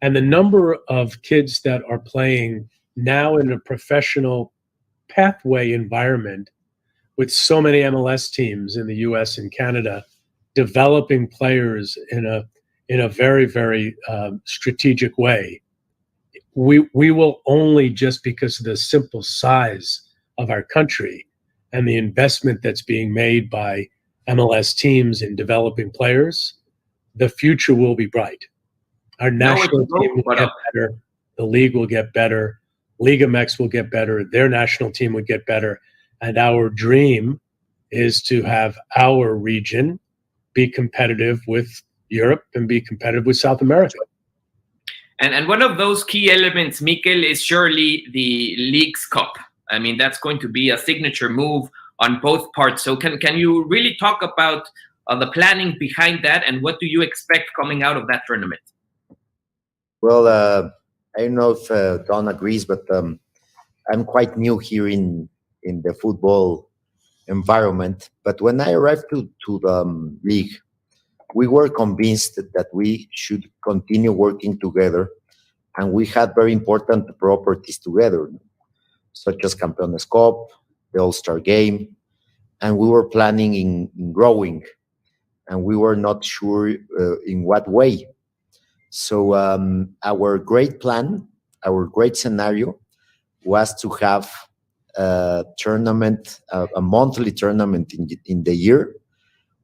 And the number of kids that are playing now in a professional pathway environment, with so many MLS teams in the US and Canada developing players in a very, very strategic way, we will only, just because of the simple size of our country and the investment that's being made by MLS teams in developing players, the future will be bright. Our national team will get better. The league will get better. Liga MX will get better. Their national team would get better. And our dream is to have our region be competitive with Europe and be competitive with South America. And one of those key elements, Mikel, is surely the League's Cup. I mean, that's going to be a signature move on both parts. So can you really talk about the planning behind that, and what do you expect coming out of that tournament? Well, I don't know if Don agrees, but I'm quite new here in the football environment. But when I arrived to the league, we were convinced that we should continue working together, and we had very important properties together, such as Campeones Cup, the All-Star Game, and we were planning in growing, and we were not sure in what way. So our great plan, our great scenario was to have a tournament, a monthly tournament in the year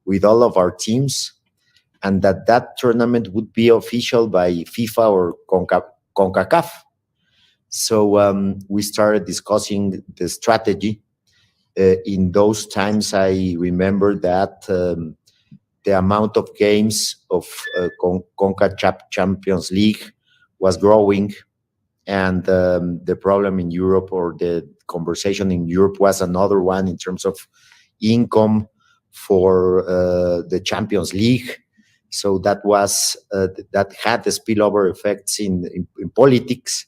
with all of our teams, and that tournament would be official by FIFA or CONCACAF. So we started discussing the strategy. In those times, I remember that the amount of games of CONCACAF Champions League was growing, and the problem in Europe, or the conversation in Europe, was another one in terms of income for the Champions League. So that was that had the spillover effects in politics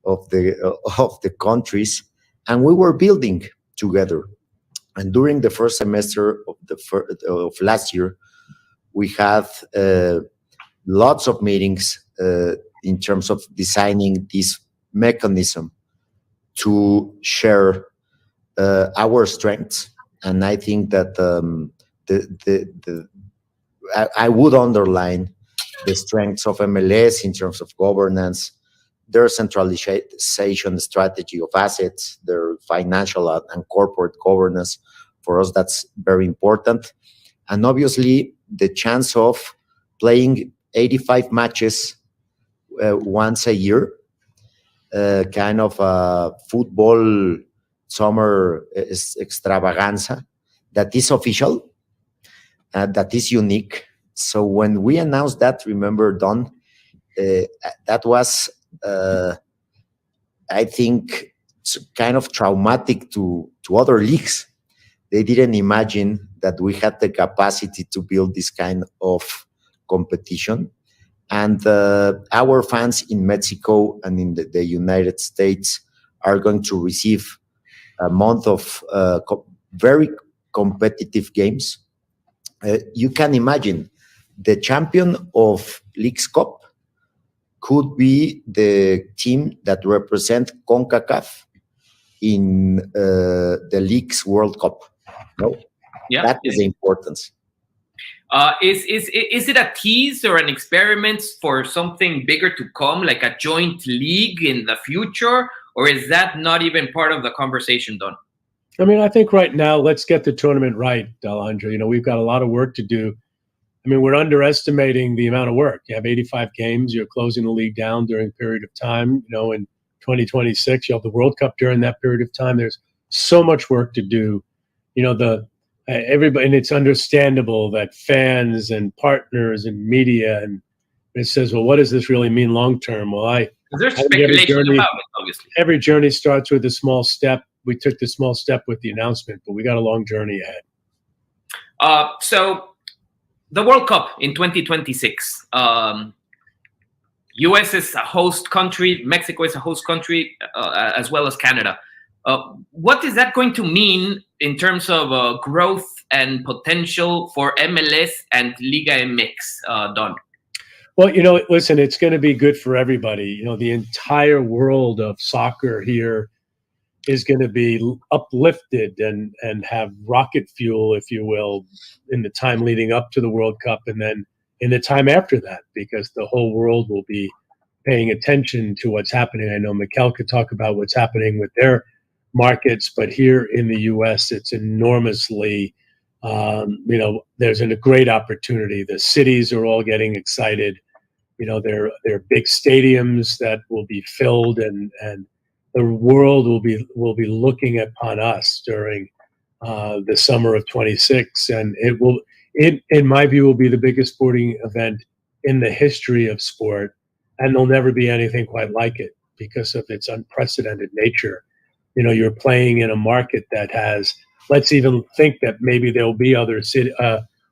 of the countries, and we were building together. And during the first semester of last year, we had lots of meetings in terms of designing this mechanism to share our strengths. And I think that I would underline the strengths of MLS in terms of governance, their centralization strategy of assets, their financial and corporate governance. For us, that's very important. And obviously, the chance of playing 85 matches once a year, kind of a football summer extravaganza that is official, that is unique. So when we announced that, remember, Don, that was, I think, kind of traumatic to other leagues. They didn't imagine that we had the capacity to build this kind of competition. And our fans in Mexico and in the United States are going to receive a month of very competitive games. You can imagine the champion of League's Cup could be the team that represent CONCACAF in the League's World Cup. No, yeah, that is the importance. Is it a tease or an experiment for something bigger to come, like a joint league in the future, or is that not even part of the conversation, Don? I mean, I think right now, let's get the tournament right, Alejandro. You know, we've got a lot of work to do. I mean, we're underestimating the amount of work. You have 85 games. You're closing the league down during a period of time. You know, in 2026, you have the World Cup during that period of time. There's so much work to do. You know, everybody, and it's understandable that fans and partners and media, and it says, well, what does this really mean long term? Well, there's speculation about it, obviously. Every journey starts with a small step. We took the small step with the announcement, but we got a long journey ahead. So the World Cup in 2026. US is a host country. Mexico is a host country, as well as Canada. What is that going to mean in terms of growth and potential for MLS and Liga MX, Don? Well, you know, listen, it's going to be good for everybody. You know, the entire world of soccer here is going to be uplifted and have rocket fuel, if you will, in the time leading up to the World Cup, and then in the time after that, because the whole world will be paying attention to what's happening. I know Mikel could talk about what's happening with their markets, but here in the U.S., it's enormously, you know, there's a great opportunity. The cities are all getting excited. You know, there are big stadiums that will be filled, and the world will be looking upon us during the summer of 26, and it in my view will be the biggest sporting event in the history of sport. and there'll never be anything quite like it because of its unprecedented nature. You're playing in a market that has, let's even think that maybe there'll be other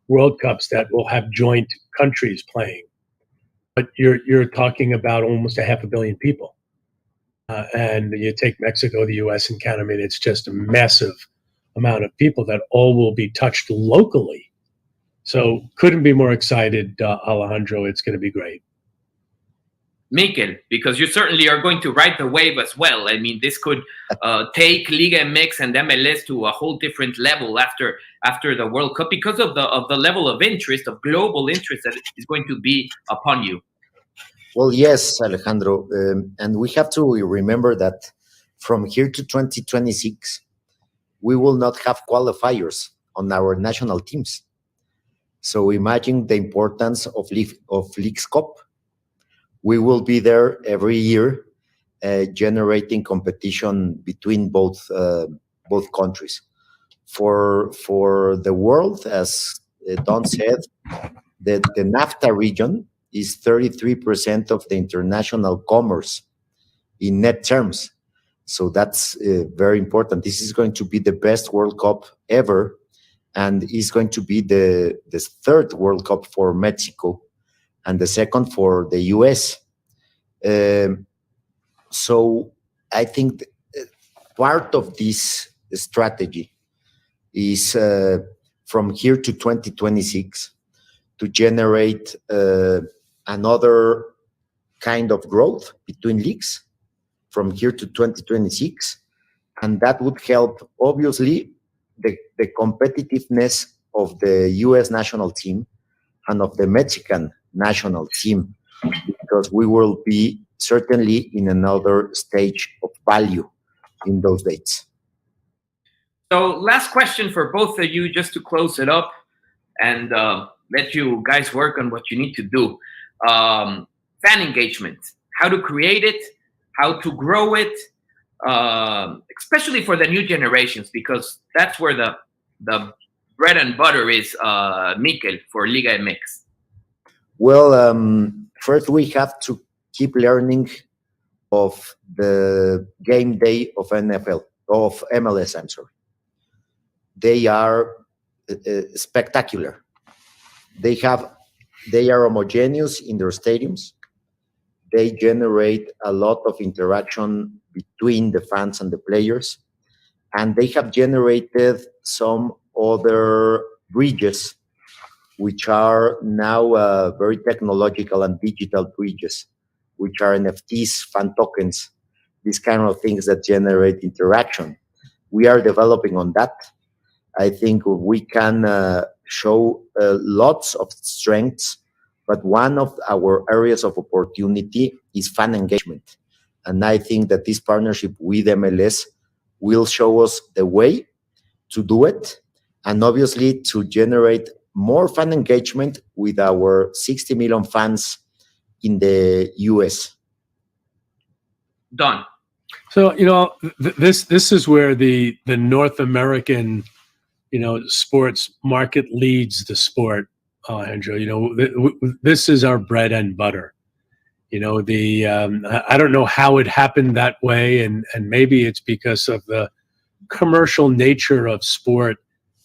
World Cups that will have joint countries playing. But you're talking about almost 500 million people. And you take Mexico, the US, and Canada, I mean, it's just a massive amount of people that all will be touched locally. So couldn't be more excited, Alejandro. It's going to be great. Mikel, because you certainly are going to ride the wave as well. I mean, this could take Liga MX and MLS to a whole different level after the World Cup because of the level of interest, of global interest that is going to be upon you. Well, yes, Alejandro. And we have to remember that from here to 2026, we will not have qualifiers on our national teams. So imagine the importance of Leagues Cup. We will be there every year, generating competition between both countries. For the world, as Don said, the NAFTA region is 33% of the international commerce in net terms. So that's very important. This is going to be the best World Cup ever, and is going to be the third World Cup for Mexico and the second for the US. So I think part of this strategy is from here to 2026 to generate another kind of growth between leagues from here to 2026. And that would help, obviously, the competitiveness of the US national team and of the Mexican national team, because we will be certainly in another stage of value in those dates. So last question for both of you, just to close it up and let you guys work on what you need to do. Fan engagement, how to create it, how to grow it, especially for the new generations, because that's where the bread and butter is, Mikel, for Liga MX. Well, first we have to keep learning of the game day of MLS, I'm sorry. They are spectacular. They are homogeneous in their stadiums. They generate a lot of interaction between the fans and the players. And they have generated some other bridges, which are now very technological and digital bridges, which are NFTs, fan tokens, these kind of things that generate interaction. We are developing on that. I think we can show lots of strengths, but one of our areas of opportunity is fan engagement. And I think that this partnership with MLS will show us the way to do it, and obviously to generate more fan engagement with our 60 million fans in the US. Done. So, this is where the North American, sports market leads the sport, Andrew. This is our bread and butter. I don't know how it happened that way, and maybe it's because of the commercial nature of sport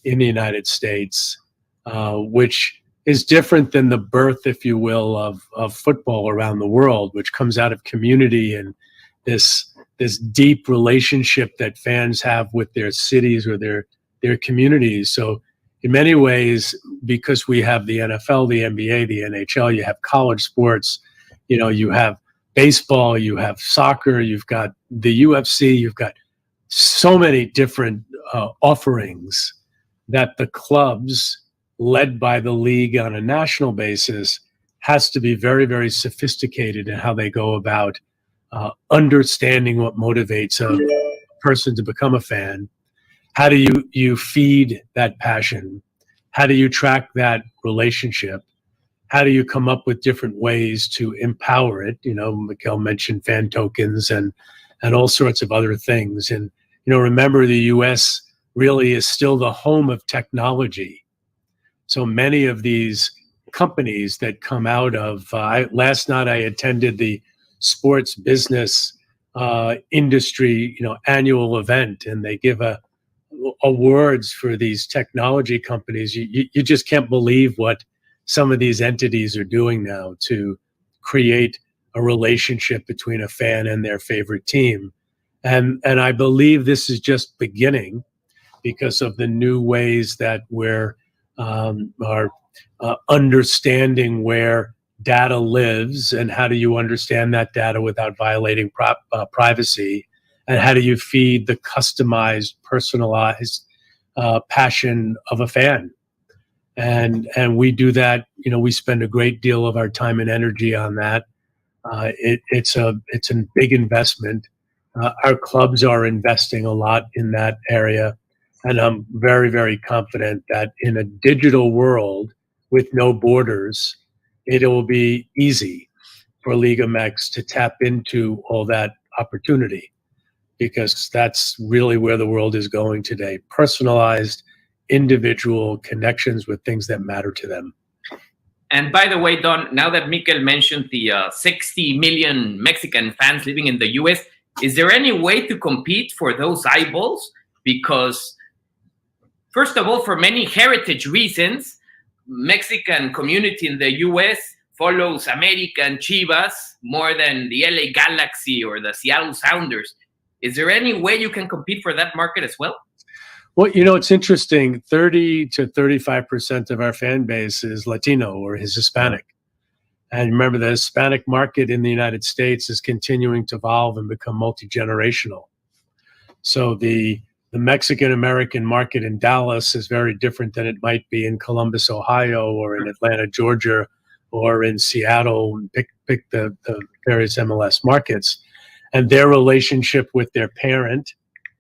in the United States, which is different than the birth, if you will, of football around the world, which comes out of community and this deep relationship that fans have with their cities or their communities. So in many ways, because we have the NFL, the NBA, the NHL, you have college sports, you have baseball, you have soccer, you've got the UFC, you've got so many different offerings that the clubs, led by the league on a national basis, has to be very, very sophisticated in how they go about understanding what motivates a person to become a fan. How do you feed that passion? How do you track that relationship? How do you come up with different ways to empower it? Mikel mentioned fan tokens and all sorts of other things. And, remember, the US really is still the home of technology. So many of these companies that come out of. Last night I attended the sports business industry, annual event, and they give awards for these technology companies. You just can't believe what some of these entities are doing now to create a relationship between a fan and their favorite team. And I believe this is just beginning because of the new ways that we're understanding where data lives, and how do you understand that data without violating privacy, and how do you feed the customized, personalized passion of a fan. And we do that. We spend a great deal of our time and energy on that. It's a big investment. Our clubs are investing a lot in that area, and I'm very, very confident that in a digital world with no borders, it will be easy for Liga MX to tap into all that opportunity, because that's really where the world is going today. Personalized, individual connections with things that matter to them. And by the way, Don, now that Mikel mentioned the 60 million Mexican fans living in the US, is there any way to compete for those eyeballs? Because, first of all, for many heritage reasons, Mexican community in the US follows American Chivas more than the LA Galaxy or the Seattle Sounders. Is there any way you can compete for that market as well? Well, it's interesting. 30 to 35% of our fan base is Latino or is Hispanic. And remember, the Hispanic market in the United States is continuing to evolve and become multi-generational. So the Mexican-American market in Dallas is very different than it might be in Columbus, Ohio, or in Atlanta, Georgia, or in Seattle. Pick the various MLS markets. And their relationship with their parent,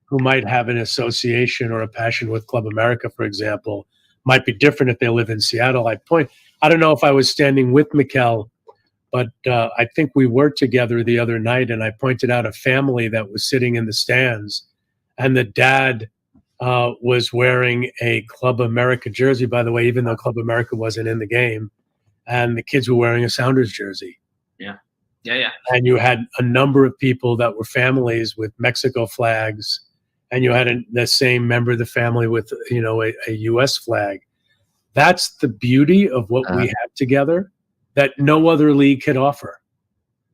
who might have an association or a passion with Club America, for example, might be different if they live in Seattle. I don't know if I was standing with Mikel, but I think we were together the other night, and I pointed out a family that was sitting in the stands, and the dad was wearing a Club America jersey, by the way, even though Club America wasn't in the game, and the kids were wearing a Sounders jersey. Yeah. And you had a number of people that were families with Mexico flags, and you had the same member of the family with, a U.S. flag. That's the beauty of what we have together that no other league can offer.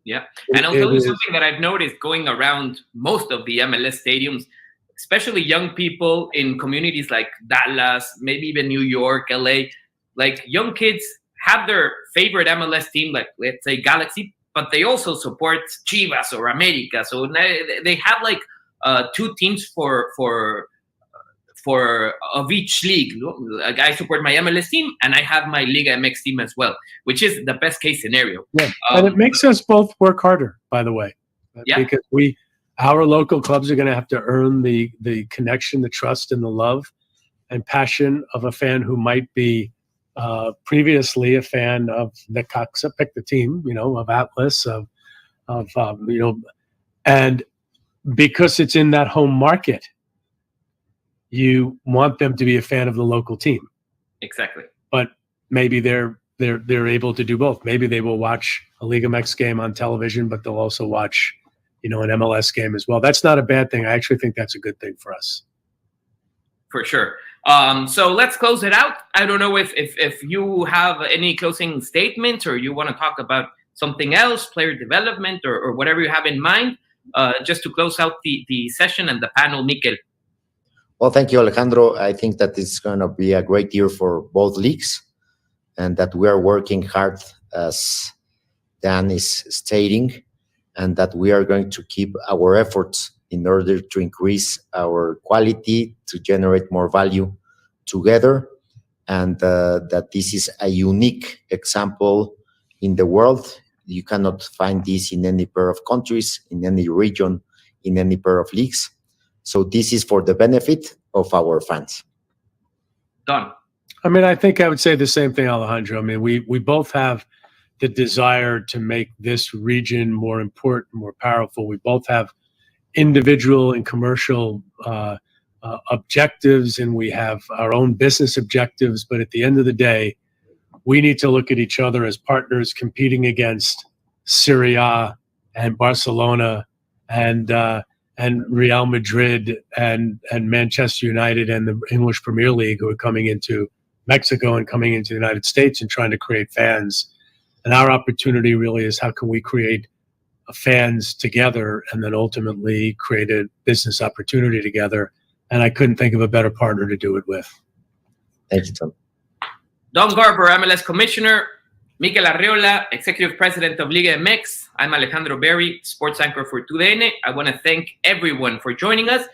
Yeah. And I'll tell you something that I've noticed going around most of the MLS stadiums, especially young people in communities like Dallas, maybe even New York, LA, like young kids have their favorite MLS team, like let's say Galaxy, but they also support Chivas or America. So they have like two teams for of each league. Like I support my MLS team and I have my Liga MX team as well, which is the best case scenario. Yeah. And it makes us both work harder, by the way, because our local clubs are going to have to earn the connection, the trust, and the love and passion of a fan who might be previously a fan of Necaxa, pick the team, of Atlas, and because it's in that home market, you want them to be a fan of the local team. Exactly. But maybe they're able to do both. Maybe they will watch a Liga MX game on television, but they'll also watch, an MLS game as well. That's not a bad thing. I actually think that's a good thing for us. For sure. So let's close it out. I don't know if you have any closing statements or you want to talk about something else, player development or whatever you have in mind, just to close out the session and the panel, Mikel. Well, thank you, Alejandro. I think that it's going to be a great year for both leagues and that we are working hard, as Dan is stating, and that we are going to keep our efforts in order to increase our quality, to generate more value together, and that this is a unique example in the world. You cannot find this in any pair of countries, in any region, in any pair of leagues. So this is for the benefit of our fans. Done. I think I would say the same thing, Alejandro. We both have the desire to make this region more important, more powerful. We both have individual and commercial objectives, and we have our own business objectives. But at the end of the day, we need to look at each other as partners competing against Syria and Barcelona and Real Madrid and Manchester United and the English Premier League, who are coming into Mexico and coming into the United States and trying to create fans. And our opportunity really is, how can we create fans together and then ultimately create a business opportunity together? And I couldn't think of a better partner to do it with. Thank you, Tom. Don Garber, MLS Commissioner. Mikel Arriola, Executive President of Liga MX. I'm Alejandro Berry, Sports Anchor for TUDN. I want to thank everyone for joining us.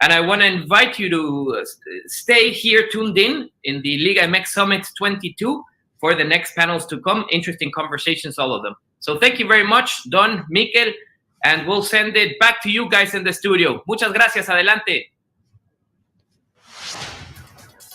And I want to invite you to stay here tuned in the Liga MX Summit 22 for the next panels to come. Interesting conversations, all of them. So thank you very much, Don, Mikel, and we'll send it back to you guys in the studio. Muchas gracias. Adelante.